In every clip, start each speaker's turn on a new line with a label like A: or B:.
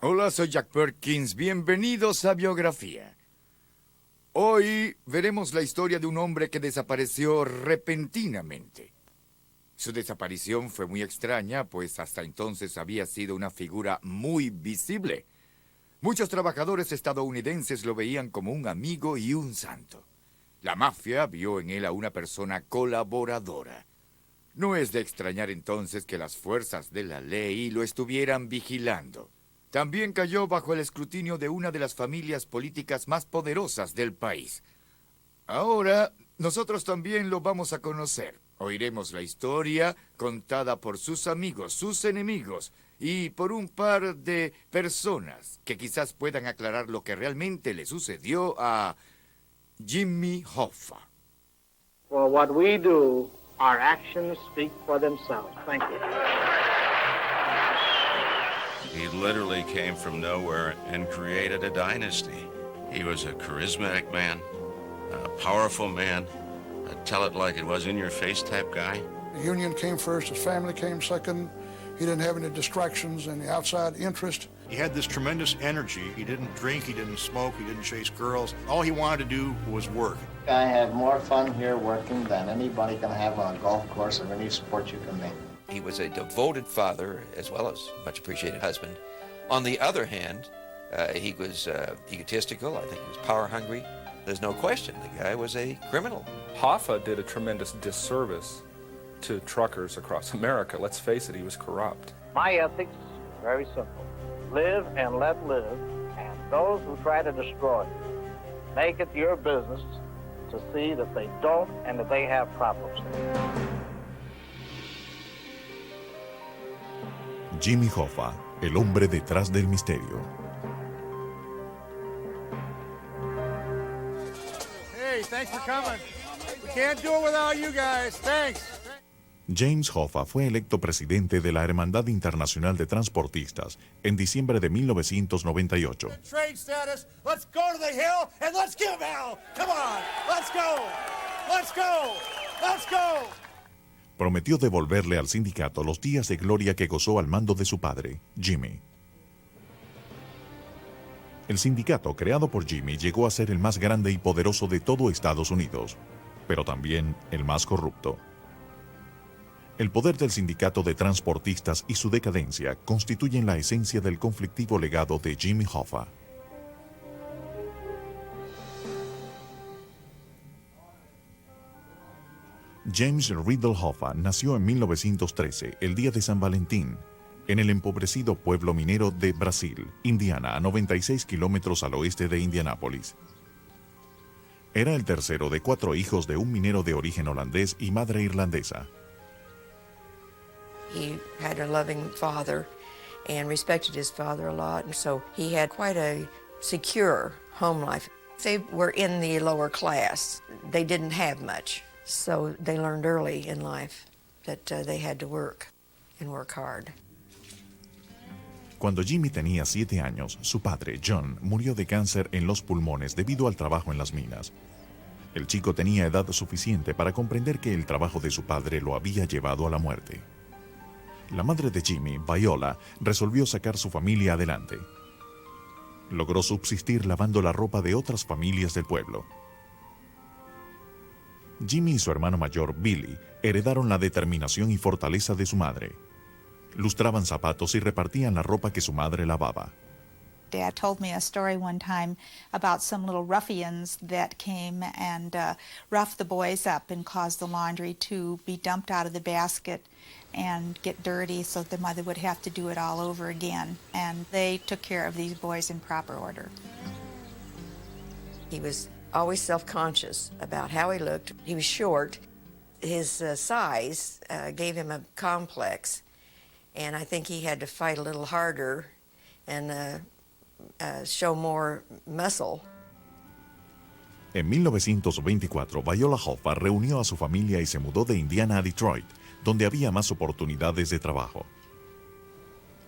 A: Hola, soy Jack Perkins. Bienvenidos a Biografía. Hoy veremos la historia de un hombre que desapareció repentinamente. Su desaparición fue muy extraña, pues hasta entonces había sido una figura muy visible. Muchos trabajadores estadounidenses lo veían como un amigo y un santo. La mafia vio en él a una persona colaboradora. No es de extrañar entonces que las fuerzas de la ley lo estuvieran vigilando. También cayó bajo el escrutinio de una de las familias políticas más poderosas del país. Ahora, nosotros también lo vamos a conocer. Oiremos la historia contada por sus amigos, sus enemigos y por un par de personas que quizás puedan aclarar lo que realmente le sucedió a Jimmy Hoffa.
B: For what we do, our actions speak for themselves. Thank you.
C: He literally came from nowhere and created a dynasty. He was a charismatic man, a powerful man, a tell it like it was in your face type guy.
D: The union came first, his family came second. He didn't have any distractions, any outside interest.
E: He had this tremendous energy. He didn't drink, he didn't smoke, he didn't chase girls. All he wanted to do was work.
F: I have more fun here working than anybody can have on a golf course or any sport you can name.
G: He was a devoted father as well as much appreciated husband. On the other hand, he was egotistical. I think he was power hungry. There's no question the guy was a criminal.
H: Hoffa did a tremendous disservice to truckers across America. Let's face it, he was corrupt.
B: My ethics, very simple. Live and let live, and those who try to destroy you, make it your business to see that they don't and that they have problems.
I: Jimmy Hoffa, el hombre detrás del misterio.
E: Hey, thanks for coming. We can't do it without you guys. Thanks.
I: James Hoffa fue electo presidente de la Hermandad Internacional de Transportistas en diciembre de 1998.
E: Trade status. Let's go to the hill and let's give hell. Come on. Let's go. Let's go. Let's go.
I: Prometió devolverle al sindicato los días de gloria que gozó al mando de su padre, Jimmy. El sindicato creado por Jimmy llegó a ser el más grande y poderoso de todo Estados Unidos, pero también el más corrupto. El poder del sindicato de transportistas y su decadencia constituyen la esencia del conflictivo legado de Jimmy Hoffa. James Riddle Hoffa nació en 1913, el día de San Valentín, en el empobrecido pueblo minero de Brasil, Indiana, a 96 kilómetros al oeste de Indianápolis. Era el tercero de 4 hijos de un minero de origen holandés y madre irlandesa.
J: He had a loving father and respected his father a lot, and so he had quite a secure home life. They were in the lower class. They didn't have much, so they learned early in life that they had to work and work hard.
I: Cuando Jimmy tenía 7 años, su padre, John, murió de cáncer en los pulmones debido al trabajo en las minas. El chico tenía edad suficiente para comprender que el trabajo de su padre lo había llevado a la muerte. La madre de Jimmy, Viola, resolvió sacar su familia adelante. Logró subsistir lavando la ropa de otras familias del pueblo. Jimmy y su hermano mayor, Billy, heredaron la determinación y fortaleza de su madre. Lustraban zapatos y repartían la ropa que su madre lavaba.
K: Dad told me a story one time about some little ruffians that came and roughed the boys up and caused the laundry to be dumped out of the basket and get dirty, so the mother would have to do it all over again. And they took care of these boys in proper order.
J: He was always self-conscious about how he looked. He was short. His size gave him a complex, and I think he had to fight a little harder and show more muscle.
I: En 1924, Viola Hoffa reunió a su familia y se mudó de Indiana a Detroit, donde había más oportunidades de trabajo.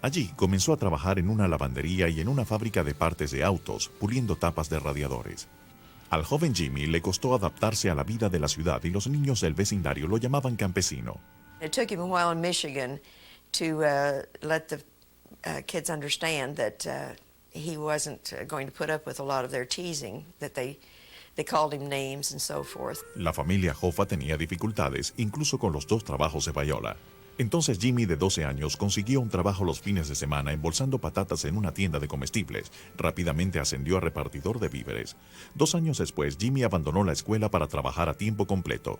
I: Allí comenzó a trabajar en una lavandería y en una fábrica de partes de autos, puliendo tapas de radiadores. Al joven Jimmy le costó adaptarse a la vida de la ciudad y los niños del vecindario lo llamaban campesino.
J: It took him a while in Michigan to let the kids understand that he wasn't going to put up with a lot of their teasing, that they called him names and so forth.
I: La familia Hoffa tenía dificultades, incluso con los 2 trabajos de Viola. Entonces Jimmy, de 12 años, consiguió un trabajo los fines de semana embolsando patatas en una tienda de comestibles. Rápidamente ascendió a repartidor de víveres. 2 años después, Jimmy abandonó la escuela para trabajar a tiempo completo.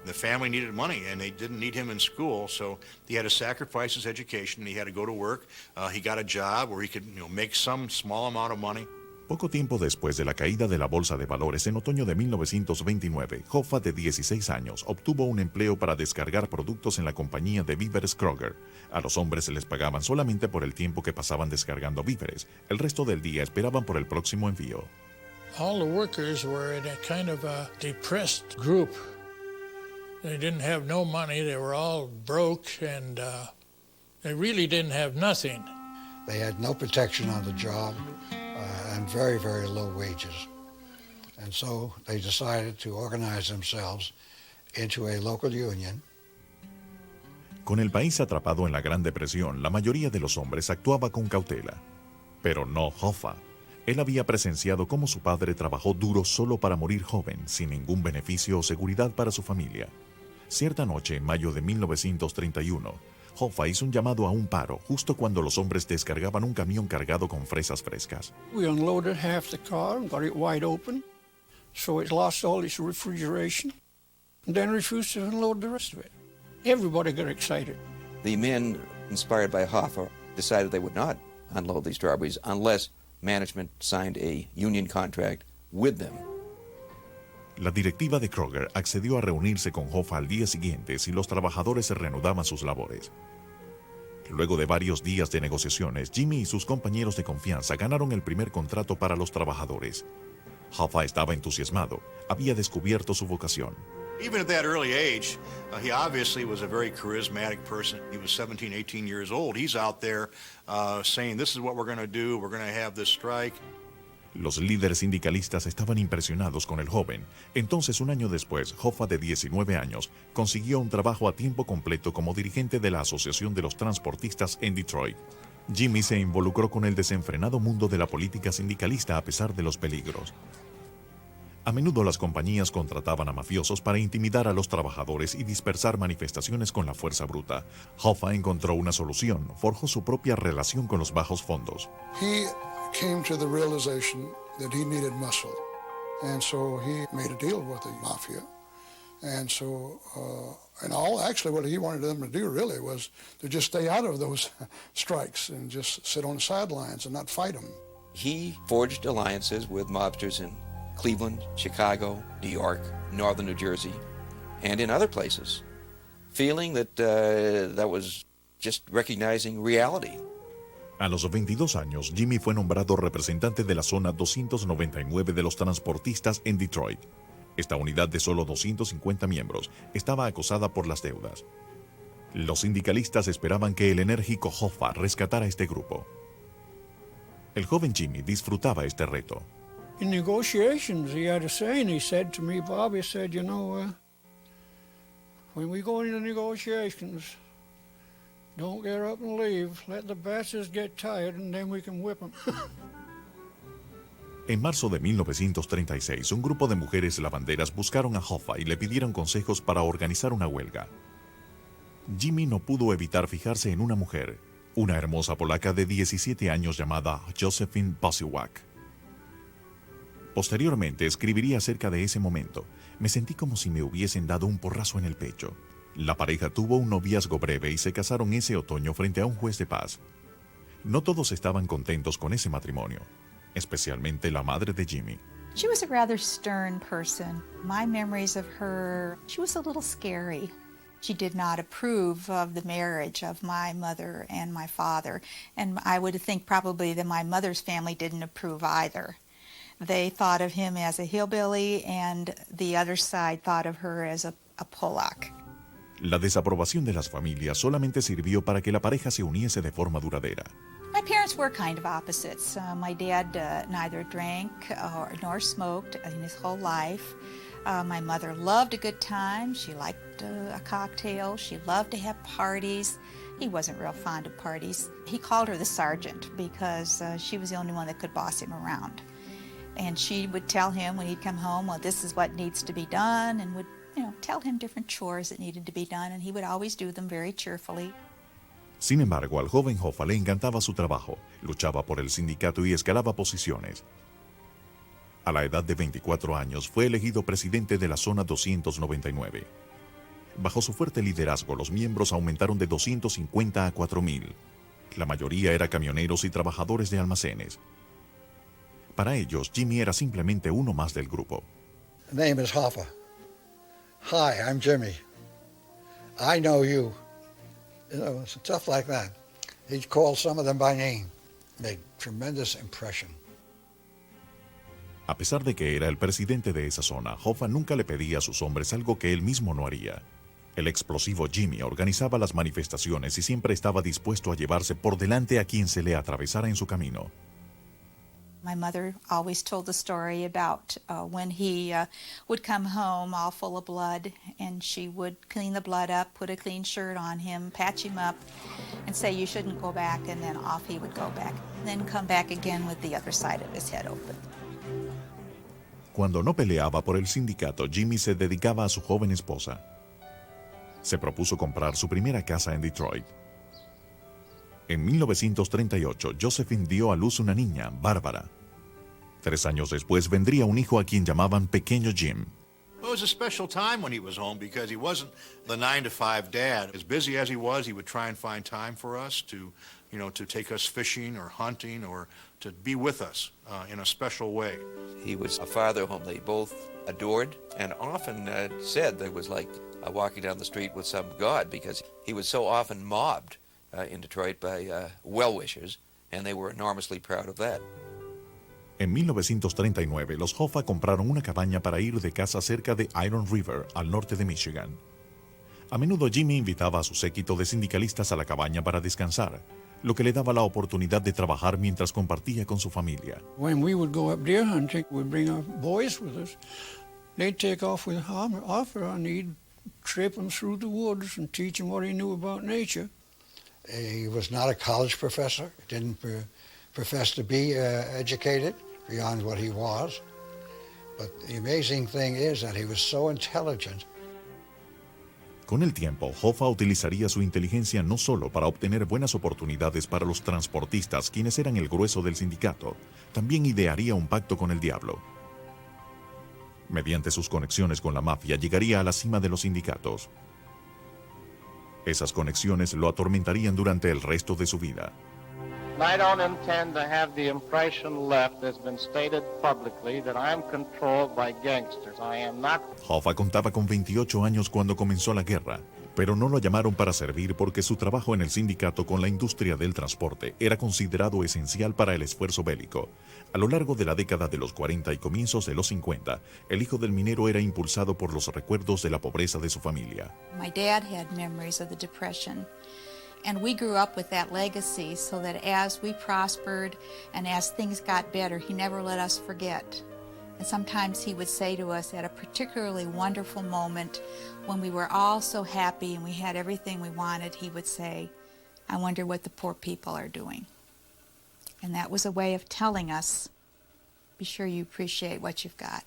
L: The family needed money, and they didn't need him in school, so he had to sacrifice his education. He had to go to work. He got a job where he could, make some small amount of money.
I: Poco tiempo después de la caída de la bolsa de valores en otoño de 1929, Hoffa, de 16 años, obtuvo un empleo para descargar productos en la compañía de víveres Kroger. A los hombres se les pagaban solamente por el tiempo que pasaban descargando víveres. El resto del día esperaban por el próximo envío.
M: All the workers were in a kind of a depressed group. They didn't have no money. They were all broke, and they really didn't have nothing.
D: They had no protection on the job and very, very low wages. And so they decided to organize themselves into a local union.
I: Con el país atrapado en la Gran Depresión, la mayoría de los hombres actuaba con cautela. Pero no Hoffa. Él había presenciado cómo su padre trabajó duro solo para morir joven, sin ningún beneficio o seguridad para su familia. Cierta noche, en mayo de 1931, Hoffa hizo un llamado a un paro justo cuando los hombres descargaban un camión cargado con fresas frescas.
M: We unloaded half the car and got it wide open, so it lost all its refrigeration, and then refused to unload the rest of it. Everybody got excited.
G: The men, inspired by Hoffa, decided they would not unload these strawberries unless management signed a union contract with them.
I: La directiva de Kroger accedió a reunirse con Hoffa al día siguiente si los trabajadores reanudaban sus labores. Luego de varios días de negociaciones, Jimmy y sus compañeros de confianza ganaron el primer contrato para los trabajadores. Hoffa estaba entusiasmado, había descubierto su vocación.
L: Even at that early age, he obviously was a very charismatic person. He was 17, 18 years old. He's out there saying, this is what we're going to do. We're going to have this strike.
I: Los líderes sindicalistas estaban impresionados con el joven. Entonces, un año después, Hoffa, de 19 años, consiguió un trabajo a tiempo completo como dirigente de la Asociación de los Transportistas en Detroit. Jimmy se involucró con el desenfrenado mundo de la política sindicalista a pesar de los peligros. A menudo las compañías contrataban a mafiosos para intimidar a los trabajadores y dispersar manifestaciones con la fuerza bruta. Hoffa encontró una solución, forjó su propia relación con los bajos fondos.
D: He came to the realization that he needed muscle, and so he made a deal with the mafia. And so, actually what he wanted them to do really was to just stay out of those strikes and just sit on the sidelines and not fight them.
G: He forged alliances with mobsters in Cleveland, Chicago, New York, northern New Jersey, and in other places, feeling that that was just recognizing reality.
I: A los 22 años, Jimmy fue nombrado representante de la zona 299 de los transportistas en Detroit. Esta unidad de solo 250 miembros estaba acosada por las deudas. Los sindicalistas esperaban que el enérgico Hoffa rescatara este grupo. El joven Jimmy disfrutaba este reto.
M: In negotiations, he had a saying. He said to me, Bob, he said, when we go into negotiations, don't get up and leave. Let the bastards get tired and then we can whip them.
I: En marzo de 1936, un grupo de mujeres lavanderas buscaron a Hoffa y le pidieron consejos para organizar una huelga. Jimmy no pudo evitar fijarse en una mujer, una hermosa polaca de 17 años llamada Josephine Posiłak. Posteriormente escribiría acerca de ese momento. Me sentí como si me hubiesen dado un porrazo en el pecho. La pareja tuvo un noviazgo breve y se casaron ese otoño frente a un juez de paz. No todos estaban contentos con ese matrimonio, especialmente la madre de Jimmy.
K: She was a rather stern person. My memories of her, she was a little scary. She did not approve of the marriage of my mother and my father, and I would think probably that my mother's family didn't approve either. They thought of him as a hillbilly, and the other side thought of her as a Polak.
I: La desaprobación de las familias solamente sirvió para que la pareja se uniese de forma duradera.
K: My parents were kind of opposites. My dad neither drank nor smoked in his whole life. My mother loved a good time. She liked a cocktail. She loved to have parties. He wasn't real fond of parties. He called her the sergeant because she was the only one that could boss him around. And she would tell him when he'd come home, well, this is what needs to be done, and would, tell him different chores that needed to be done, and he would always do them very cheerfully.
I: Sin embargo, al joven Hoffa le encantaba su trabajo, luchaba por el sindicato y escalaba posiciones. A la edad de 24 años fue elegido presidente de la Zona 299. Bajo su fuerte liderazgo, los miembros aumentaron de 250 a 4,000. La mayoría eran camioneros y trabajadores de almacenes. Para ellos, Jimmy era simplemente uno más del grupo.
D: The name is Hoffa. Hi, I'm Jimmy. I know you. Stuff like that. He called some of them by name. Made tremendous impression.
I: A pesar de que era el presidente de esa zona, Hoffa nunca le pedía a sus hombres algo que él mismo no haría. El explosivo Jimmy organizaba las manifestaciones y siempre estaba dispuesto a llevarse por delante a quien se le atravesara en su camino.
K: My mother always told the story about when he would come home all full of blood, and she would clean the blood up, put a clean shirt on him, patch him up, and say, you shouldn't go back, and then off he would go back. Then come back again with the other side of his head open.
I: Cuando no peleaba por el sindicato, Jimmy se dedicaba a su joven esposa. Se propuso comprar su primera casa en Detroit. En 1938, Josephine dio a luz una niña, Bárbara. 3 años después vendría un hijo a quien llamaban Pequeño Jim.
L: It was a special time when he was home because he wasn't the 9-to-5 dad. As busy as he would try and find time for us to take us fishing or hunting or to be with us in a special way.
G: He was a father whom they both adored and often said that it was like walking down the street with some god because he was so often mobbed in Detroit by well-wishers, and they were enormously proud of that.
I: En 1939, los Hoffa compraron una cabaña para ir de caza cerca de Iron River, al norte de Michigan. A menudo Jimmy invitaba a su séquito de sindicalistas a la cabaña para descansar, lo que le daba la oportunidad de trabajar mientras compartía con su familia.
M: When we would go up deer hunting, we'd bring our boys with us. They'd take off with Hoffa, and he'd trip them through the woods and teach them what he knew about nature.
D: He was not a college professor. Didn't profess to be educated beyond what he was. But the amazing thing is that he was so intelligent.
I: Con el tiempo, Hoffa utilizaría su inteligencia no solo para obtener buenas oportunidades para los transportistas, quienes eran el grueso del sindicato, también idearía un pacto con el diablo. Mediante sus conexiones con la mafia, llegaría a la cima de los sindicatos. Esas conexiones lo atormentarían durante el resto de su vida.
B: I don't intend to have the impression left that's been stated publicly that I'm controlled by gangsters. I am not.
I: Hoffa contaba con 28 años cuando comenzó la guerra, pero no lo llamaron para servir porque su trabajo en el sindicato con la industria del transporte era considerado esencial para el esfuerzo bélico. A lo largo de la década de los 40 y comienzos de los 50, el hijo del minero era impulsado por los recuerdos de la pobreza de su familia.
K: My dad had memories of the Depression. And we grew up with that legacy so that as we prospered and as things got better, he never let us forget. And sometimes he would say to us at a particularly wonderful moment when we were all so happy and we had everything we wanted, he would say, I wonder what the poor people are doing. And that was a way of telling us, be sure you appreciate what you've got.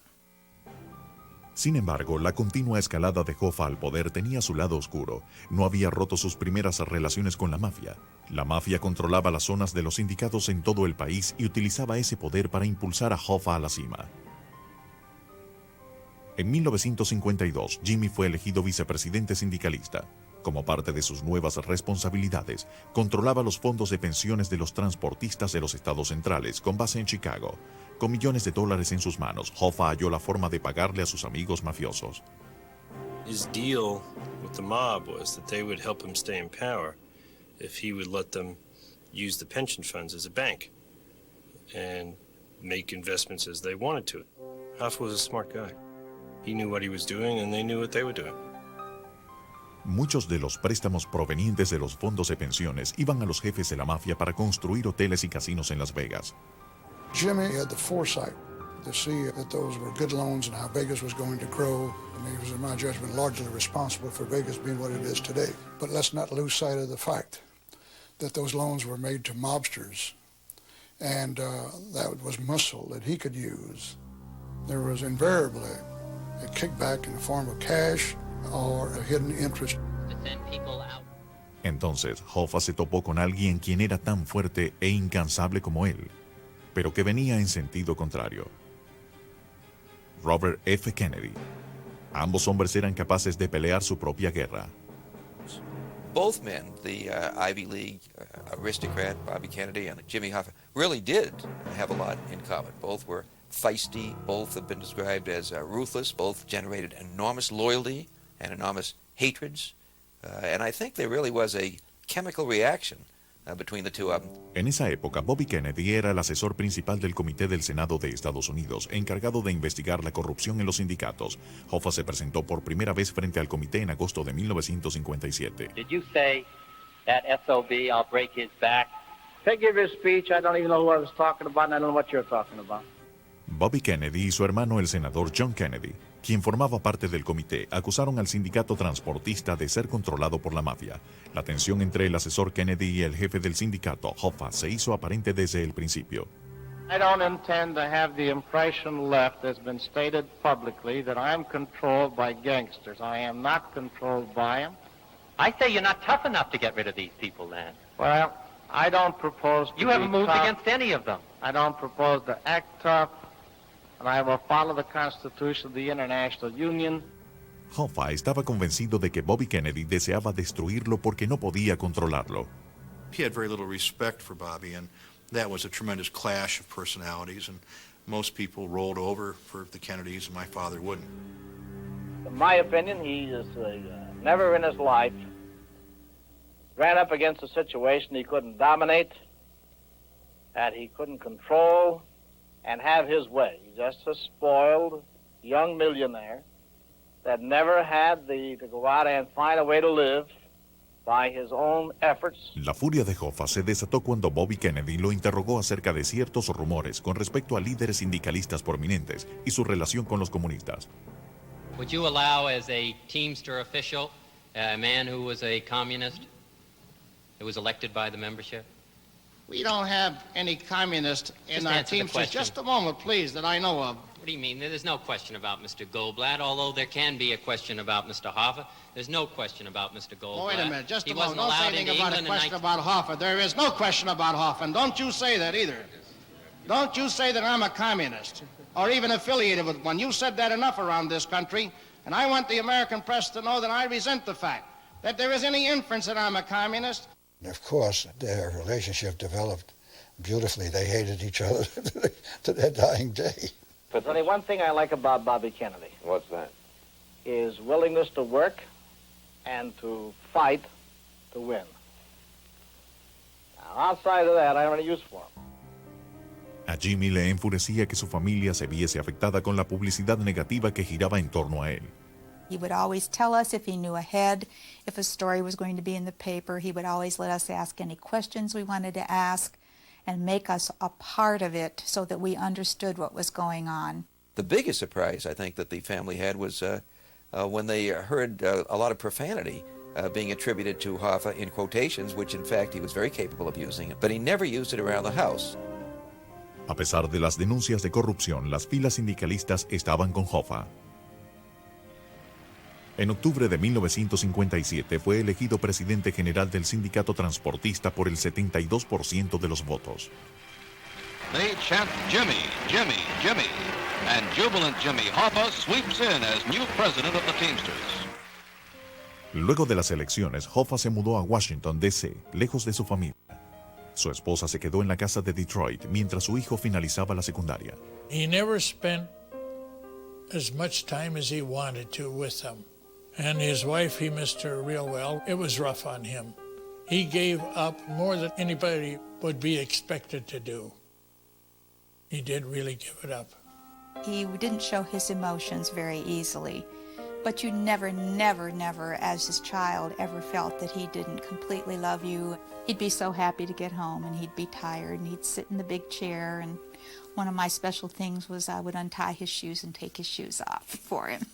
I: Sin embargo, la continua escalada de Hoffa al poder tenía su lado oscuro. No había roto sus primeras relaciones con la mafia. La mafia controlaba las zonas de los sindicatos en todo el país y utilizaba ese poder para impulsar a Hoffa a la cima. En 1952, Jimmy fue elegido vicepresidente sindicalista. Como parte de sus nuevas responsabilidades, controlaba los fondos de pensiones de los transportistas de los estados centrales, con base en Chicago. Con millones de dólares en sus manos, Hoffa halló la forma de pagarle a sus amigos mafiosos.
N: His deal with the mob was that they would help him stay in power if he would let them use the pension funds as a bank and make investments as they wanted to. Hoffa was a smart guy. He knew what he was doing and they knew what they were doing.
I: Muchos de los préstamos provenientes de los fondos de pensiones iban a los jefes de la mafia para construir hoteles y casinos en Las Vegas.
D: Jimmy had the foresight to see that those were good loans and how Vegas was going to grow. And he was, in my judgment, largely responsible for Vegas being what it is today. But let's not lose sight of the fact that those loans were made to mobsters, and that was muscle that he could use. There was invariably a kickback in the form of cash or a hidden interest.
I: Entonces, Hoffa se topó con alguien quien era tan fuerte e incansable como él, pero que venía en sentido contrario. Robert F. Kennedy. Ambos hombres eran capaces de pelear su propia guerra.
G: Both men, the Ivy League aristocrat, Bobby Kennedy, and Jimmy Hoffa, really did have a lot in common. Both were feisty, both have been described as ruthless, both generated enormous loyalty and enormous hatreds. And I think there really was a chemical reaction between the two of them.
I: En esa época, Bobby Kennedy era el asesor principal del Comité del Senado de Estados Unidos, encargado de investigar la corrupción en los sindicatos. Hoffa se presentó por primera vez frente al comité en agosto de 1957.
B: Did you say that SOB, I'll break his back? Figure of his speech, I don't even know who I was talking about, and I don't know what you're talking about.
I: Bobby Kennedy y su hermano, el senador John Kennedy, quien formaba parte del comité, acusaron al sindicato transportista de ser controlado por la mafia. La tensión entre el asesor Kennedy y el jefe del sindicato, Hoffa, se hizo aparente desde el principio.
B: I don't intend to have the impression left that's been stated publicly that I'm controlled by gangsters. I am not controlled by them.
O: I say you're not tough enough to get rid of these people, then.
B: Well, I don't propose to
O: You haven't
B: be
O: moved
B: tough.
O: against any of them.
B: I don't propose to act tough, and I will follow the Constitution of the International Union.
I: Hoffa estaba convencido de que Bobby Kennedy deseaba destruirlo porque no podía controlarlo.
L: He had very little respect for Bobby, and that was a tremendous clash of personalities, and most people rolled over for the Kennedys, and my father wouldn't.
B: In my opinion, he is never in his life ran up against a situation he couldn't dominate, that he couldn't control, and have his way. He's just a spoiled young millionaire that never had to go out and find a way to live by his own efforts.
I: La furia de Hoffa se desató cuando Bobby Kennedy lo interrogó acerca de ciertos rumores con respecto a líderes sindicalistas prominentes y su relación con los comunistas.
O: Would you allow as a Teamster official a man who was a communist, who was elected by the membership?
B: We don't have any communists in
O: Just
B: our
O: answer the
B: Teamsters.
O: question.
B: Just a moment, please, that I know of.
O: What do you mean? There's no question about Mr. Goldblatt, although there can be a question about Mr. Hoffa. There's no question about Mr. Goldblatt.
B: Oh, wait a minute, just
O: He
B: a moment.
O: wasn't
B: Don't say
O: allowed
B: anything
O: into
B: about a
O: England in
B: question about Hoffa. There is no question about Hoffa, and don't you say that either. Don't you say that I'm a communist or even affiliated with one. You said that enough around this country, and I want the American press to know that I resent the fact that there is any inference that I'm a communist.
D: Of course, their relationship developed beautifully. They hated each other to their dying day.
B: But only one thing I like about Bobby Kennedy.
P: What's that?
B: His willingness to work and to fight to win. Now, outside of that, I don't have any use for him.
I: A Jimmy le enfurecía que su familia se viese afectada con la publicidad negativa que giraba en torno a él.
K: He would always tell us if he knew ahead, if a story was going to be in the paper. He would always let us ask any questions we wanted to ask and make us a part of it so that we understood what was going on.
G: The biggest surprise, I think, that the family had was when they heard a lot of profanity being attributed to Hoffa in quotations, which in fact he was very capable of using it, but he never used it around the house.
I: A pesar de las denuncias de corrupción, las filas sindicalistas estaban con Hoffa. En octubre de 1957 fue elegido presidente general del sindicato transportista por el 72% de los votos.
Q: They chant Jimmy, Jimmy, Jimmy, and jubilant Jimmy Hoffa sweeps in as new president of the Teamsters.
I: Luego de las elecciones, Hoffa se mudó a Washington, D.C., lejos de su familia. Su esposa se quedó en la casa de Detroit mientras su hijo finalizaba la secundaria.
M: He never spent as much time as he wanted to with them. And his wife, he missed her real well. It was rough on him. He gave up more than anybody would be expected to do. He did really give it up.
K: He didn't show his emotions very easily, But you never, never, never, as his child, ever felt that he didn't completely love you. He'd be so happy to get home, and he'd be tired, and he'd sit in the big chair, and one of my special things was I would untie his shoes and take his shoes off for him.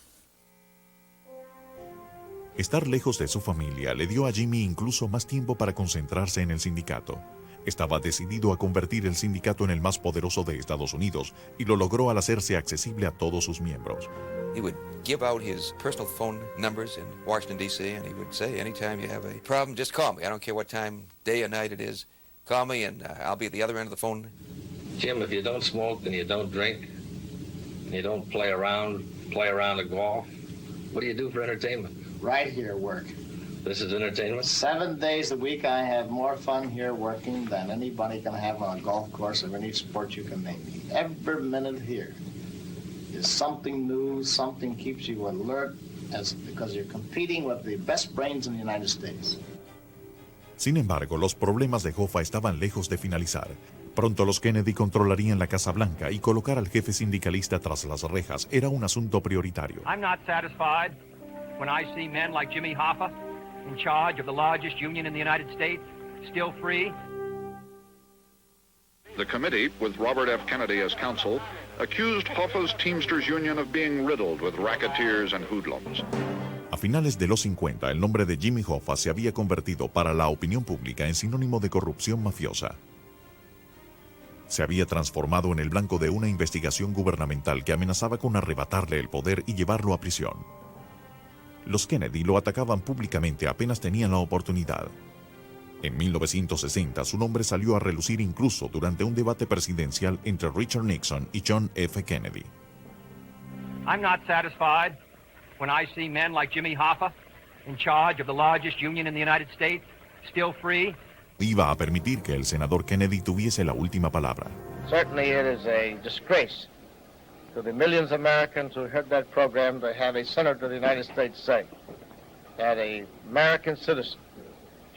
I: Estar lejos de su familia le dio a Jimmy incluso más tiempo para concentrarse en el sindicato. Estaba decidido a convertir el sindicato en el más poderoso de Estados Unidos y lo logró al hacerse accesible a todos sus miembros.
G: He would give out his personal phone numbers in Washington, D.C., and he would say, anytime you have a problem, just call me. I don't care what time, day or night it is. Call me, and I'll be at the other end of the phone.
B: Jim, if you don't smoke and you don't drink and you don't play around the golf, what do you do for entertainment?
F: Right here, work.
B: This is entertainment?
F: 7 days a week, I have more fun here working than anybody can have on a golf course or any sport you can name. Every minute here is something new, something keeps you alert, because you're competing with the best brains in the United States.
I: Sin embargo, los problemas de Hoffa estaban lejos de finalizar. Pronto los Kennedy controlarían la Casa Blanca y colocar al jefe sindicalista tras las rejas era un asunto prioritario.
P: I'm not satisfied when I see men like Jimmy Hoffa in charge of the largest union in the United States, still free.
R: The committee, with Robert F. Kennedy as counsel, accused Hoffa's Teamsters Union of being riddled with racketeers and hoodlums.
I: A finales de los 50, el nombre de Jimmy Hoffa se había convertido para la opinión pública en sinónimo de corrupción mafiosa. Se había transformado en el blanco de una investigación gubernamental que amenazaba con arrebatarle el poder y llevarlo a prisión. Los Kennedy lo atacaban públicamente apenas tenían la oportunidad. En 1960, su nombre salió a relucir incluso durante un debate presidencial entre Richard Nixon y John F. Kennedy.
P: I'm not satisfied when I see men like Jimmy Hoffa in charge of the largest union in the United States, still free.
I: Iba a permitir que el senador Kennedy tuviese la última palabra.
B: Certainly it is a disgrace to the millions of Americans who heard that program to have a senator of the United States say that an American citizen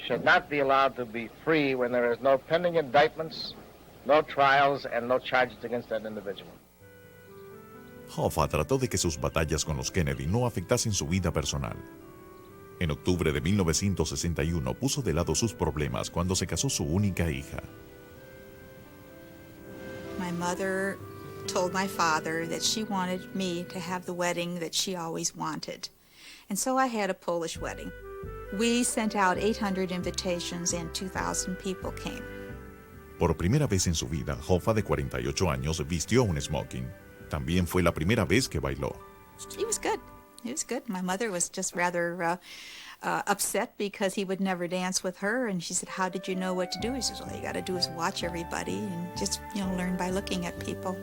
B: should not be allowed to be free when there is no pending indictments, no trials, and no charges against that individual.
I: Hoffa trató de que sus batallas con los Kennedy no afectasen su vida personal. En octubre de 1961 puso de lado sus problemas cuando se casó su única hija.
K: My mother told my father that she wanted me to have the wedding that she always wanted. And so I had a Polish wedding. We sent out 800 invitations and 2,000 people came.
I: Por primera vez en su vida, Hoffa, de 48 años, vistió un smoking. También fue la primera vez que bailó.
K: He was good. He was good. My mother was just rather upset because he would never dance with her. And she said, how did you know what to do? He says, all you got to do is watch everybody and just, learn by looking at people.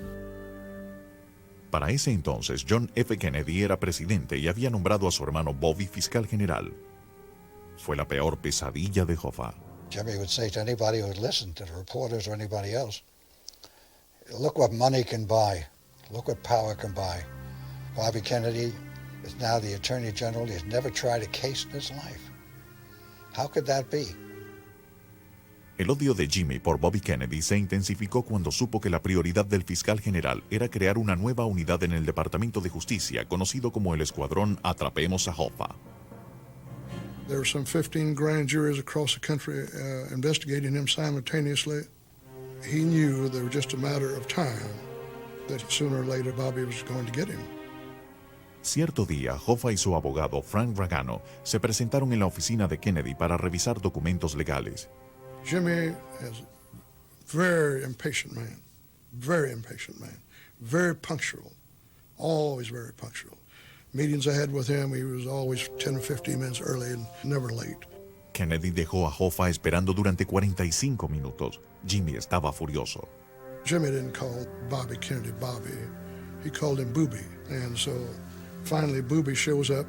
I: Para ese entonces, John F. Kennedy era presidente y había nombrado a su hermano Bobby fiscal general. Fue la peor pesadilla de Hoffa.
D: Jimmy would say to anybody who would listen, to the reporters or anybody else, look what money can buy. Look what power can buy. Bobby Kennedy is now the Attorney General. He has never tried a case in his life. How could that be?
I: El odio de Jimmy por Bobby Kennedy se intensificó cuando supo que la prioridad del fiscal general era crear una nueva unidad en el Departamento de Justicia, conocido como el Escuadrón Atrapemos a Hoffa.
D: There were some 15 grand juries across the country investigating him simultaneously. He knew there was just a matter of time that sooner or later Bobby was going to get him.
I: Cierto día, Hoffa y su abogado, Frank Ragano, se presentaron en la oficina de Kennedy para revisar documentos legales.
D: Jimmy is a very impatient man, very punctual, always very punctual. Meetings I had with him, he was always 10 or 15 minutes early and never late.
I: Kennedy dejó a Hoffa esperando durante 45 minutos. Jimmy estaba furioso.
D: Jimmy didn't call Bobby Kennedy Bobby. He called him Booby. And so finally Booby shows up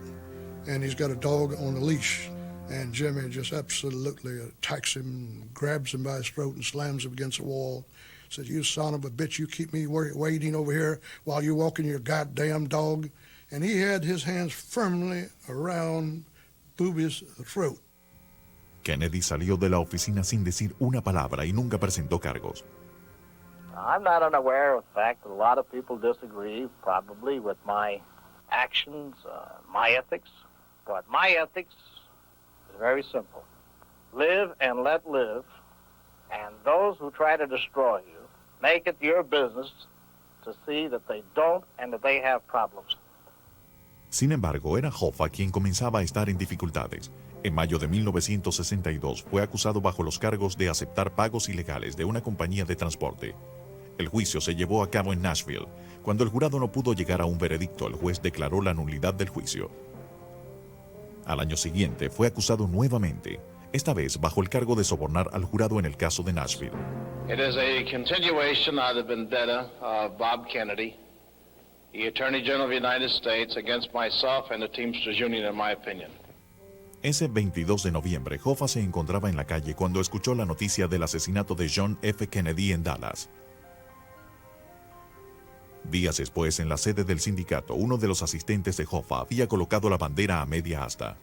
D: and he's got a dog on a leash. And Jimmy just absolutely attacks him, grabs him by his throat and slams him against the wall. Says, you son of a bitch, you keep me waiting over here while you're walking your goddamn dog. And he had his hands firmly around Booby's throat.
I: Kennedy salió de la oficina sin decir una palabra y nunca presentó cargos.
B: I'm not unaware of the fact that a lot of people disagree probably with my actions, my ethics. But my ethics is very simple. Live and let live, and those who try to destroy you, make it your business to see that they don't and that they have problems.
I: Sin embargo, era Hoffa quien comenzaba a estar en dificultades. En mayo de 1962 fue acusado bajo los cargos de aceptar pagos ilegales de una compañía de transporte. El juicio se llevó a cabo en Nashville. Cuando el jurado no pudo llegar a un veredicto, el juez declaró la nulidad del juicio. Al año siguiente fue acusado nuevamente, esta vez bajo el cargo de sobornar al jurado en el caso de Nashville.
F: It is a continuation of the vendetta of Bob Kennedy, the Attorney General of the United States, against myself and the Teamsters Union, in my opinion.
I: Ese 22 de noviembre, Hoffa se encontraba en la calle cuando escuchó la noticia del asesinato de John F. Kennedy en Dallas. Días después, en la sede del sindicato, uno de los asistentes de Hoffa había colocado la bandera a media asta.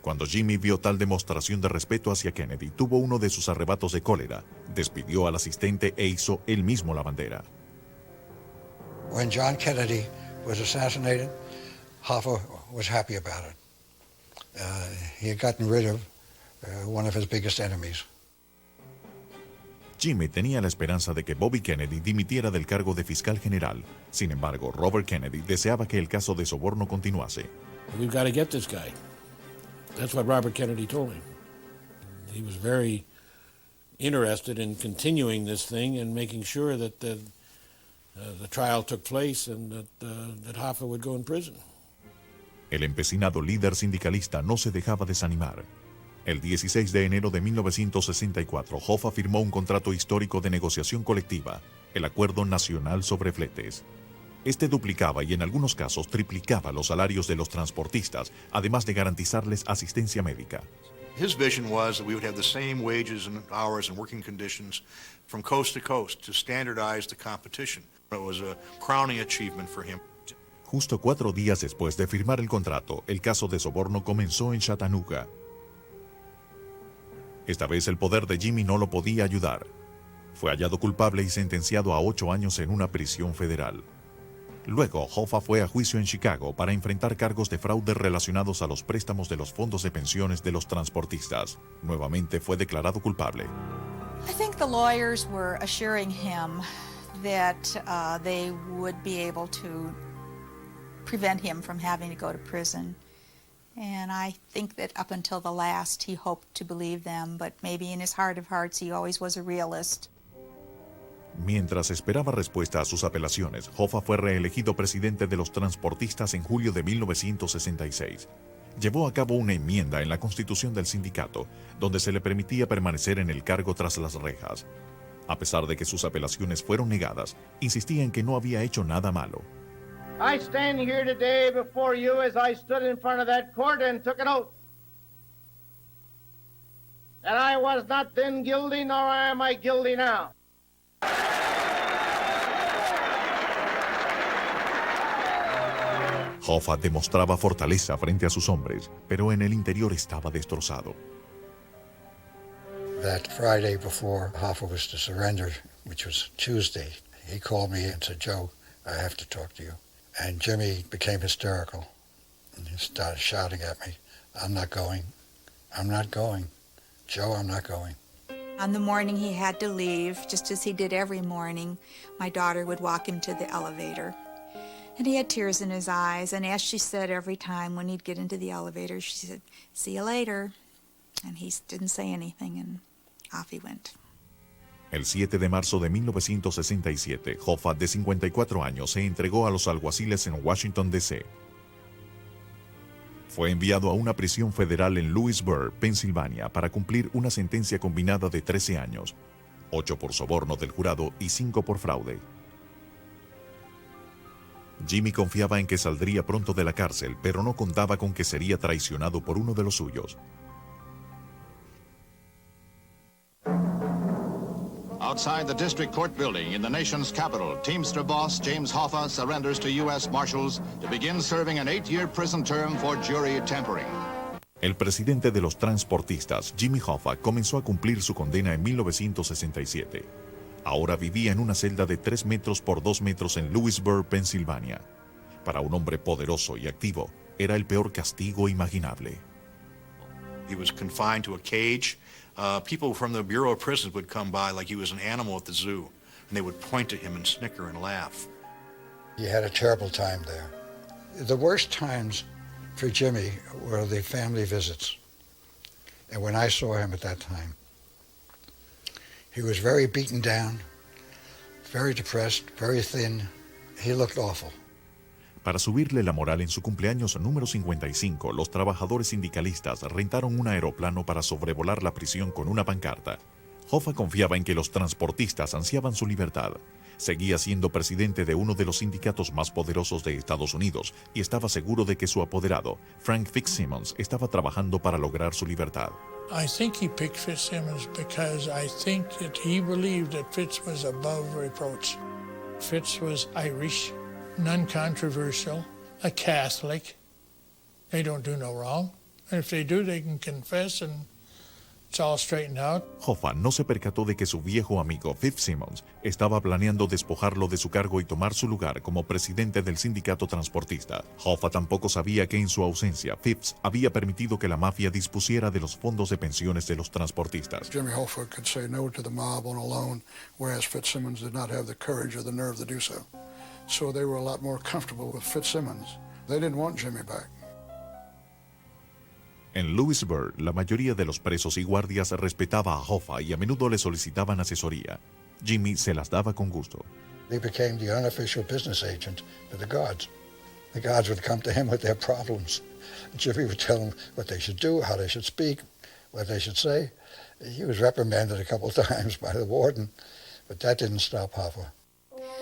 I: Cuando Jimmy vio tal demostración de respeto hacia Kennedy, tuvo uno de sus arrebatos de cólera, despidió al asistente e hizo él mismo la bandera.
S: When John Kennedy was assassinated, Hoffa was happy about it. He had gotten rid of one of his biggest enemies.
I: Jimmy tenía la esperanza de que Bobby Kennedy dimitiera del cargo de fiscal general. Sin embargo, Robert Kennedy deseaba que el caso de soborno continuase.
T: We've got to get this guy. That's what Robert Kennedy told me. He was very interested in continuing this thing and making sure that the trial took place and that Hoffa would go in prison.
I: El empecinado líder sindicalista no se dejaba desanimar. El 16 de enero de 1964, Hoffa firmó un contrato histórico de negociación colectiva, el Acuerdo Nacional sobre Fletes. Este duplicaba y en algunos casos triplicaba los salarios de los transportistas, además de garantizarles asistencia médica.
L: His vision was that we would have the same wages and hours and working conditions from coast to coast to standardize the competition. It was a crowning achievement for him.
I: Justo 4 días después de firmar el contrato, el caso de soborno comenzó en Chattanooga. Esta vez el poder de Jimmy no lo podía ayudar. Fue hallado culpable y sentenciado a 8 años en una prisión federal. Luego, Hoffa fue a juicio en Chicago para enfrentar cargos de fraude relacionados a los préstamos de los fondos de pensiones de los transportistas. Nuevamente fue declarado culpable.
K: I think the lawyers were assuring him that they would be able to prevent him from having to go to prison. And I think that up until the last he hoped to believe them, but maybe in his heart of hearts he always was a realist.
I: Mientras esperaba respuesta a sus apelaciones, Hoffa fue reelegido presidente de los transportistas en julio de 1966. Llevó a cabo una enmienda en la constitución del sindicato, donde se le permitía permanecer en el cargo tras las rejas. A pesar de que sus apelaciones fueron negadas, insistía en que no había hecho nada malo.
B: I stand here today before you as I stood in front of that court and took an oath. And I was not then guilty, nor am I guilty now.
I: Hoffa demostraba fortaleza frente a sus hombres, pero en el interior estaba destrozado.
S: That Friday before Hoffa was to surrender, which was Tuesday, he called me and said, "Joe, I have to talk to you." And Jimmy became hysterical and he started shouting at me, "I'm not going. I'm not going. Joe, I'm not going."
K: On the morning he had to leave, just as he did every morning, my daughter would walk him to the elevator. And he had tears in his eyes, and as she said every time when he'd get into the elevator, she said, "See you later." And he didn't say anything, and off he went.
I: El 7 de marzo de 1967, Hoffa, de 54 años, se entregó a los alguaciles en Washington, D.C. Fue enviado a una prisión federal en Lewisburg, Pensilvania, para cumplir una sentencia combinada de 13 años, 8 por soborno del jurado y 5 por fraude. Jimmy confiaba en que saldría pronto de la cárcel, pero no contaba con que sería traicionado por uno de los suyos.
Q: Outside the district court building in the nation's capital, Teamster boss James Hoffa surrenders to U.S. Marshals to begin serving an 8-year prison term for jury tampering.
I: El presidente de los transportistas, Jimmy Hoffa, comenzó a cumplir su condena en 1967. Ahora vivía en una celda de 3 metros por 2 metros en Lewisburg, Pensilvania. Para un hombre poderoso y activo, era el peor castigo imaginable.
L: He was confined to a cage. People from the Bureau of Prisons would come by like he was an animal at the zoo, and they would point to him and snicker and laugh.
S: He had a terrible time there. The worst times for Jimmy were the family visits. And when I saw him at that time, he was very beaten down, very depressed, very thin. He looked awful.
I: Para subirle la moral en su cumpleaños número 55, los trabajadores sindicalistas rentaron un aeroplano para sobrevolar la prisión con una pancarta. Hoffa confiaba en que los transportistas ansiaban su libertad. Seguía siendo presidente de uno de los sindicatos más poderosos de Estados Unidos y estaba seguro de que su apoderado, Frank Fitzsimmons, estaba trabajando para lograr su libertad.
M: I think he picked Fitzsimmons because I think that he believed that Fitz was above reproach. Fitz was Irish, non-controversial, a Catholic. They don't do no wrong. And if they do, they can confess and it's all straightened out.
I: Hoffa no se percató de que su viejo amigo Fitzsimmons estaba planeando despojarlo de su cargo y tomar su lugar como presidente del sindicato transportista. Hoffa tampoco sabía que en su ausencia, Fitz había permitido que la mafia dispusiera de los fondos de pensiones de los transportistas.
D: Jimmy Hoffa could say no to the mob on a loan, whereas Fitzsimmons did not have the courage or the nerve to do so. So they were a lot more comfortable with Fitzsimmons. They didn't want Jimmy back.
I: En Lewisburg, la mayoría de los presos y guardias respetaba a Hoffa y a menudo le solicitaban asesoría. Jimmy se las daba con gusto.
S: He became the unofficial business agent for the guards. The guards would come to him with their problems. Jimmy would tell them what they should do, how they should speak, what they should say. He was reprimanded a couple of times by the warden, but that didn't stop Hoffa.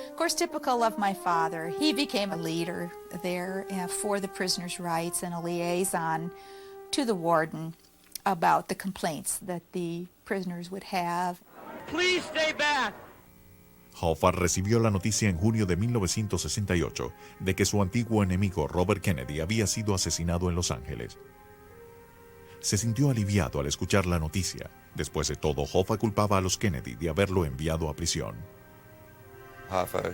K: Of course, typical of my father, he became a leader there for the prisoners' rights and a liaison to the warden about the complaints that the prisoners would have.
E: Please stay back.
I: Hoffa recibió la noticia en junio de 1968 de que su antiguo enemigo Robert Kennedy había sido asesinado en Los Ángeles. Se sintió aliviado al escuchar la noticia. Después de todo, Hoffa culpaba a los Kennedy de haberlo enviado a prisión.
G: Hoffa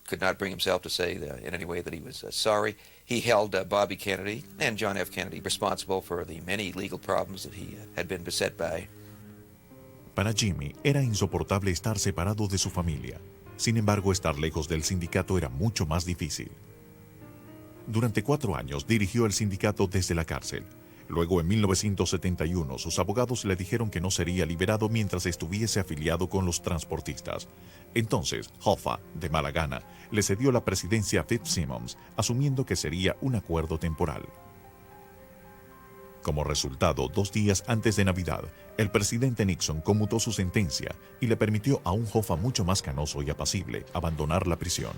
G: could not bring himself to say in any way that he was sorry. He held Bobby Kennedy and John F. Kennedy responsible for the many legal problems that he had been beset by.
I: Para Jimmy era insoportable estar separado de su familia. Sin embargo, estar lejos del sindicato era mucho más difícil. Durante 4 años dirigió el sindicato desde la cárcel. Luego, en 1971, sus abogados le dijeron que no sería liberado mientras estuviese afiliado con los transportistas. Entonces, Hoffa, de mala gana, le cedió la presidencia a Fitzsimmons, asumiendo que sería un acuerdo temporal. Como resultado, 2 días antes de Navidad, el presidente Nixon conmutó su sentencia y le permitió a un Hoffa mucho más canoso y apacible abandonar la prisión.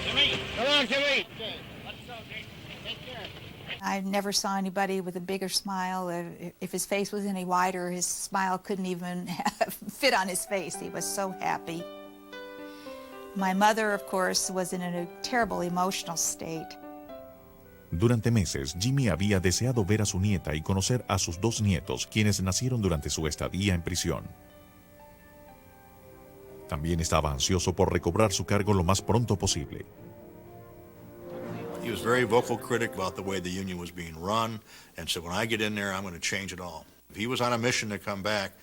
E: Jimmy, come on, Jimmy.
K: I never saw anybody with a bigger smile. If his face was any wider, his smile couldn't even fit on his face. He was so happy. My mother, of course, was in a terrible emotional state.
I: Durante meses, Jimmy había deseado ver a su nieta y conocer a sus 2 nietos, quienes nacieron durante su estadía en prisión. También estaba ansioso por recobrar su cargo lo más pronto posible.
L: He was very vocal critic about the way the union was being run, and said, when I get in there, I'm going to change it all. If he was on a mission to come back.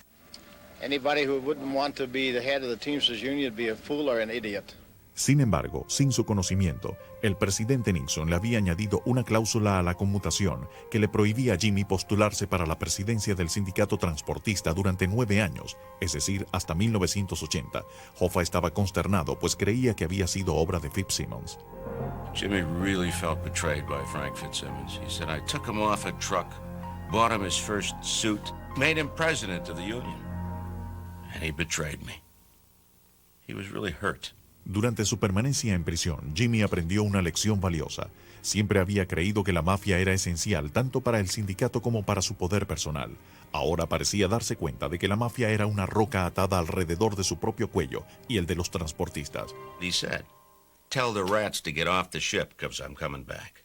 F: Anybody who wouldn't want to be the head of the Teamsters Union would be a fool or an idiot.
I: Sin embargo, sin su conocimiento, el presidente Nixon le había añadido una cláusula a la conmutación que le prohibía a Jimmy postularse para la presidencia del sindicato transportista durante 9 años, es decir, hasta 1980. Hoffa estaba consternado, pues creía que había sido obra de Fitzsimmons.
C: Jimmy really felt betrayed by Frank Fitzsimmons. He said, I took him off a truck, bought him his first suit, made him president of the union, and he betrayed me. He was really hurt.
I: Durante su permanencia en prisión, Jimmy aprendió una lección valiosa. Siempre había creído que la mafia era esencial tanto para el sindicato como para su poder personal. Ahora parecía darse cuenta de que la mafia era una roca atada alrededor de su propio cuello y el de los transportistas.
C: He said, tell the rats to get off the ship because I'm coming back.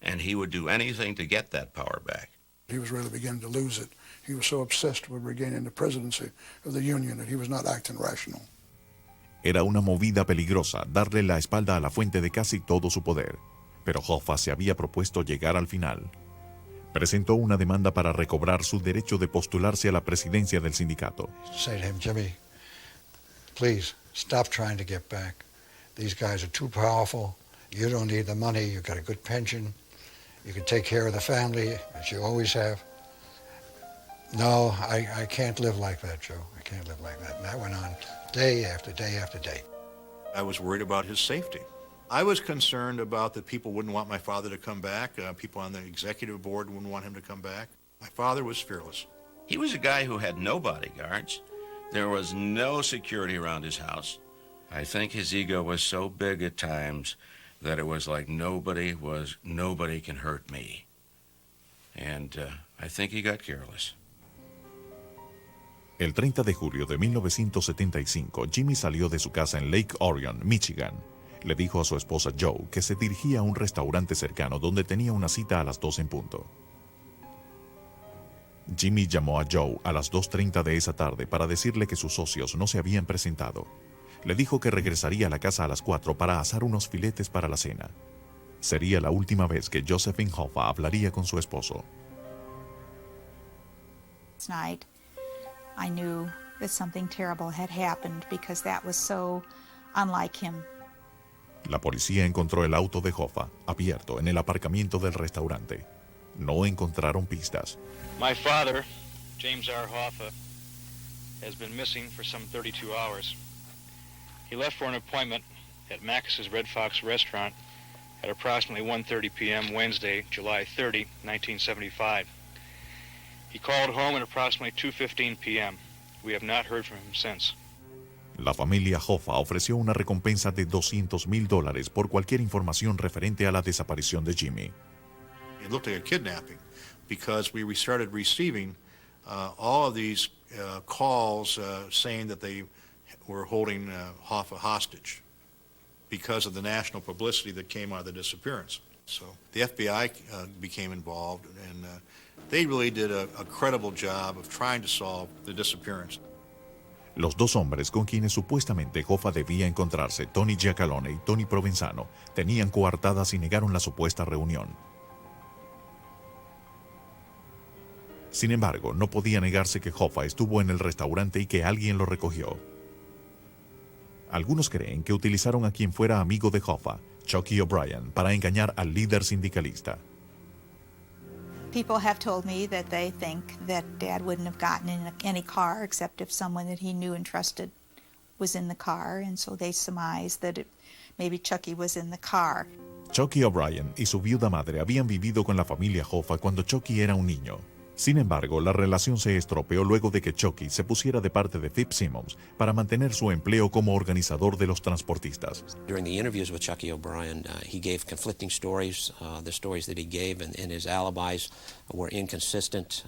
C: And he would do anything to get that power back.
D: He was really beginning to lose it. He was so obsessed with regaining the presidency of the union that he was not acting rational.
I: Era una movida peligrosa darle la espalda a la fuente de casi todo su poder, pero Hoffa se había propuesto llegar al final. Presentó una demanda para recobrar su derecho de postularse a la presidencia del sindicato.
S: Say to him, Jimmy, please stop trying to get back. These guys are too powerful. You don't need the money. You've got a good pension. You can take care of the family, as you always have. No, I can't live like that, Joe. I can't live like that. And that went on day after day after day.
L: I was worried about his safety. I was concerned about that people wouldn't want my father to come back. People on the executive board wouldn't want him to come back. My father was fearless.
C: He was a guy who had no bodyguards. There was no security around his house. I think his ego was so big at times that it was like nobody can hurt me. And I think he got careless.
I: El 30 de julio de 1975, Jimmy salió de su casa en Lake Orion, Michigan. Le dijo a su esposa Joe que se dirigía a un restaurante cercano donde tenía una cita a las 2 en punto. Jimmy llamó a Joe a las 2:30 de esa tarde para decirle que sus socios no se habían presentado. Le dijo que regresaría a la casa a las 4 para asar unos filetes para la cena. Sería la última vez que Josephine Hoffa hablaría con su esposo.
K: Night, I knew that something terrible had happened because that was so unlike him.
I: La policía encontró el auto de Hoffa abierto en el aparcamiento del restaurante. No encontraron pistas.
U: My father, James R. Hoffa, has been missing for some 32 hours. He left for an appointment at Max's Red Fox restaurant at approximately 1:30 p.m. Wednesday, July 30, 1975. He called home at approximately 2:15 p.m. We have not heard from him since.
I: La familia Hoffa ofreció una recompensa de $200,000 por cualquier información referente a la desaparición de Jimmy.
L: It looked like a kidnapping because we started receiving all of these calls saying that they were holding Hoffa hostage because of the national publicity that came out of the disappearance. So the FBI became involved, and they really did a credible job of trying to solve the disappearance.
I: Los dos hombres con quienes supuestamente Hoffa debía encontrarse, Tony Giacalone y Tony Provenzano, tenían coartadas y negaron la supuesta reunión. Sin embargo, no podía negarse que Hoffa estuvo en el restaurante y que alguien lo recogió. Algunos creen que utilizaron a quien fuera amigo de Hoffa, Chucky O'Brien, para engañar al líder sindicalista.
K: People have told me that they think that Dad wouldn't have gotten in any car except if someone that he knew and trusted was in the car, and so they surmised that maybe Chucky was in the car.
I: Chucky O'Brien y su viuda madre habían vivido con la familia Hoffa cuando Chucky era un niño. Sin embargo, la relación se estropeó luego de que Chucky se pusiera de parte de Fitzsimmons para mantener su empleo como organizador de los transportistas.
G: During the interviews with Chucky O'Brien, he gave conflicting stories. The stories that he gave and his alibis were inconsistent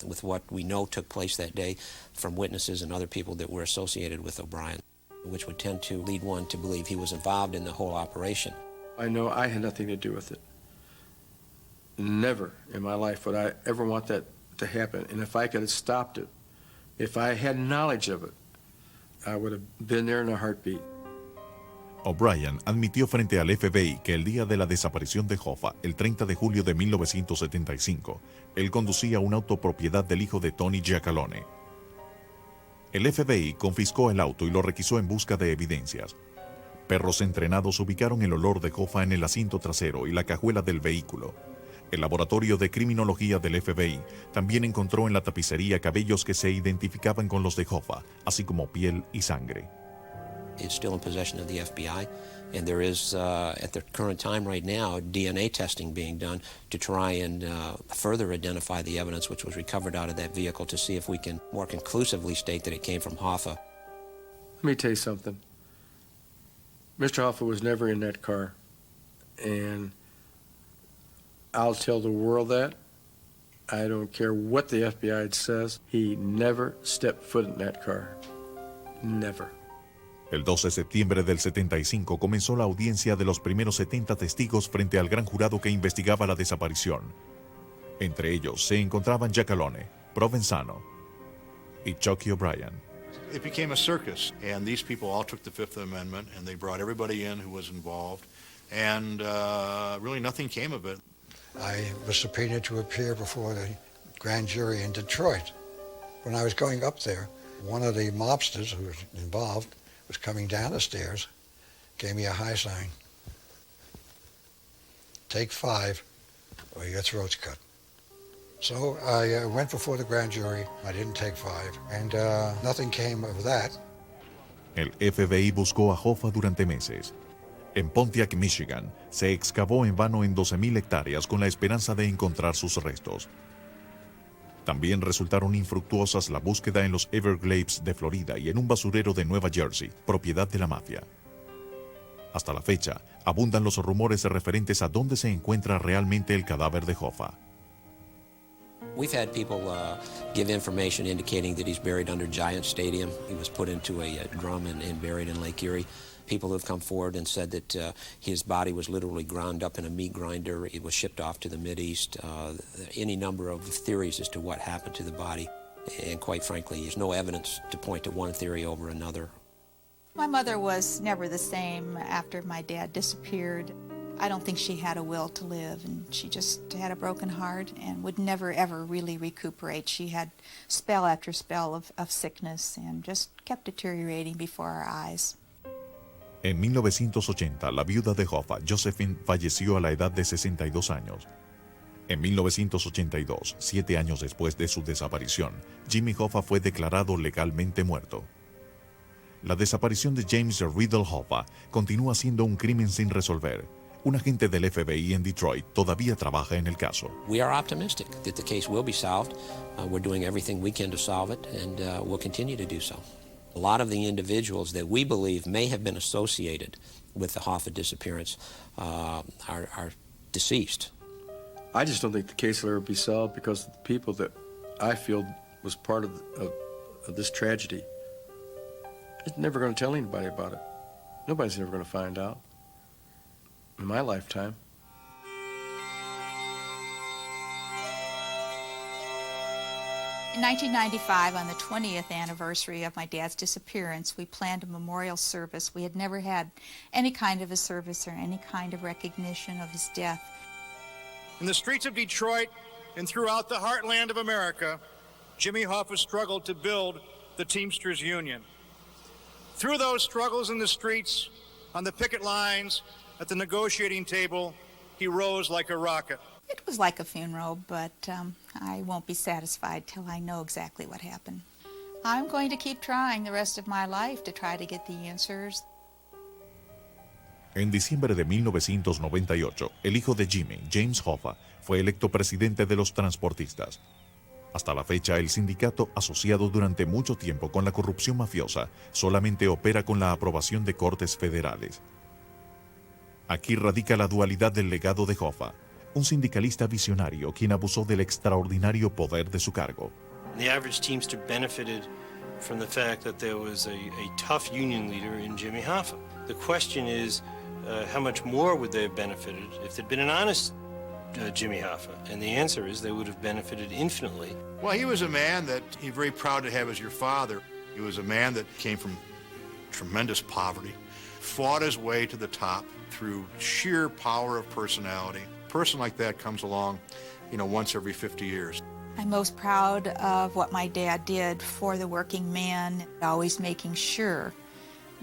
G: with what we know took place that day from witnesses and other people that were associated with O'Brien, which would tend to lead one to believe he was involved in the whole operation.
V: I know I had nothing to do with it. Never in my life would I ever want that to happen. And if I could have stopped it, if I had knowledge of it, I would have been there in a heartbeat.
I: O'Brien admitió frente al FBI que el día de la desaparición de Hoffa, el 30 de julio de 1975, él conducía un auto propiedad del hijo de Tony Giacalone. El FBI confiscó el auto y lo requisó en busca de evidencias. Perros entrenados ubicaron el olor de Hoffa en el asiento trasero y la cajuela del vehículo. El laboratorio de criminología del FBI también encontró en la tapicería cabellos que se identificaban con los de Hoffa, así como piel y sangre.
G: It's still in possession of the FBI, and there is, at the current time right now, DNA testing being done to try and further identify the evidence which was recovered out of that vehicle to see if we can more conclusively state that it came from Hoffa.
V: Let me tell you something. Mr. Hoffa was never in that car, and I'll tell the world that. I don't care what the FBI says. He never stepped foot in that car. Never.
I: El 12 de septiembre del 75 comenzó la audiencia de los primeros 70 testigos frente al gran jurado que investigaba la desaparición. Entre ellos se encontraban Giacalone, Provenzano y Chucky O'Brien.
L: It became a circus, and these people all took the Fifth Amendment, and they brought everybody in who was involved, and really nothing came of it.
S: I was subpoenaed to appear before the grand jury in Detroit. When I was going up there, one of the mobsters who was involved was coming down the stairs, gave me a high sign. Take 5 or your throat's cut. So I went before the grand jury. I didn't take 5, and nothing came of that.
I: El FBI buscó a Hoffa durante meses. En Pontiac, Michigan, se excavó en vano en 12,000 hectáreas con la esperanza de encontrar sus restos. También resultaron infructuosas la búsqueda en los Everglades de Florida y en un basurero de Nueva Jersey, propiedad de la mafia. Hasta la fecha, abundan los rumores referentes a dónde se encuentra realmente el cadáver de Hoffa.
A: We've had people give information indicating that he's buried under Giant Stadium. He was put into a drum and buried in Lake Erie. People have come forward and said that his body was literally ground up in a meat grinder. It was shipped off to the Mideast. Any number of theories as to what happened to the body. And quite frankly, there's no evidence to point to one theory over another.
K: My mother was never the same after my dad disappeared. I don't think she had a will to live, and she just had a broken heart and would never, ever really recuperate. She had spell after spell of sickness and just kept deteriorating before our eyes.
I: En 1980, la viuda de Hoffa, Josephine, falleció a la edad de 62 años. En 1982, 7 años después de su desaparición, Jimmy Hoffa fue declarado legalmente muerto. La desaparición de James Riddle Hoffa continúa siendo un crimen sin resolver. Un agente del FBI en Detroit todavía trabaja en el caso.
A: We are optimistic that the case will be solved. We're doing everything we can to solve it, and we'll continue to do so. A lot of the individuals that we believe may have been associated with the Hoffa disappearance are deceased.
V: I just don't think the case will ever be solved because of the people that I feel was part of this tragedy. It's never going to tell anybody about it. Nobody's ever going to find out. In my lifetime.
K: In 1995, on the 20th anniversary of my dad's disappearance, we planned a memorial service. We had never had any kind of a service or any kind of recognition of his death.
L: In the streets of Detroit and throughout the heartland of America, Jimmy Hoffa struggled to build the Teamsters Union. Through those struggles in the streets, on the picket lines, at the negotiating table, he rose like a rocket.
K: It was like a funeral, but I won't be satisfied till I know exactly what happened. I'm going to keep trying the rest of my life to try to get the answers.
I: En diciembre de 1998, el hijo de Jimmy, James Hoffa, fue electo presidente de los transportistas. Hasta la fecha, el sindicato, asociado durante mucho tiempo con la corrupción mafiosa, solamente opera con la aprobación de cortes federales. Aquí radica la dualidad del legado de Hoffa, un sindicalista visionario quien abusó del extraordinario poder de su cargo.
N: The average Teamster benefited from the fact that there was a tough union leader in Jimmy Hoffa. The question is, how much more would they have benefited if there'd been an honest Jimmy Hoffa? And the answer is they would have benefited infinitely.
L: Well, he was a man that you're very proud to have as your father. He was a man that came from tremendous poverty, fought his way to the top through sheer power of personality. A person like that comes along, once every 50 years.
K: I'm most proud of what my dad did for the working man, always making sure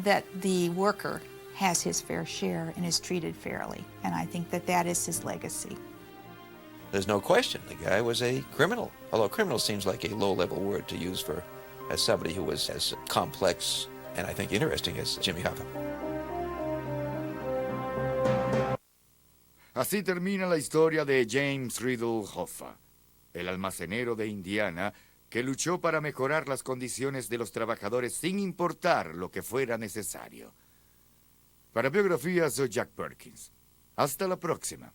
K: that the worker has his fair share and is treated fairly. And I think that is his legacy.
G: There's no question the guy was a criminal, although criminal seems like a low-level word to use for as somebody who was as complex and I think interesting as Jimmy Hoffa.
H: Así termina la historia de James Riddle Hoffa, el almacenero de Indiana que luchó para mejorar las condiciones de los trabajadores sin importar lo que fuera necesario. Para Biografía, soy Jack Perkins. Hasta la próxima.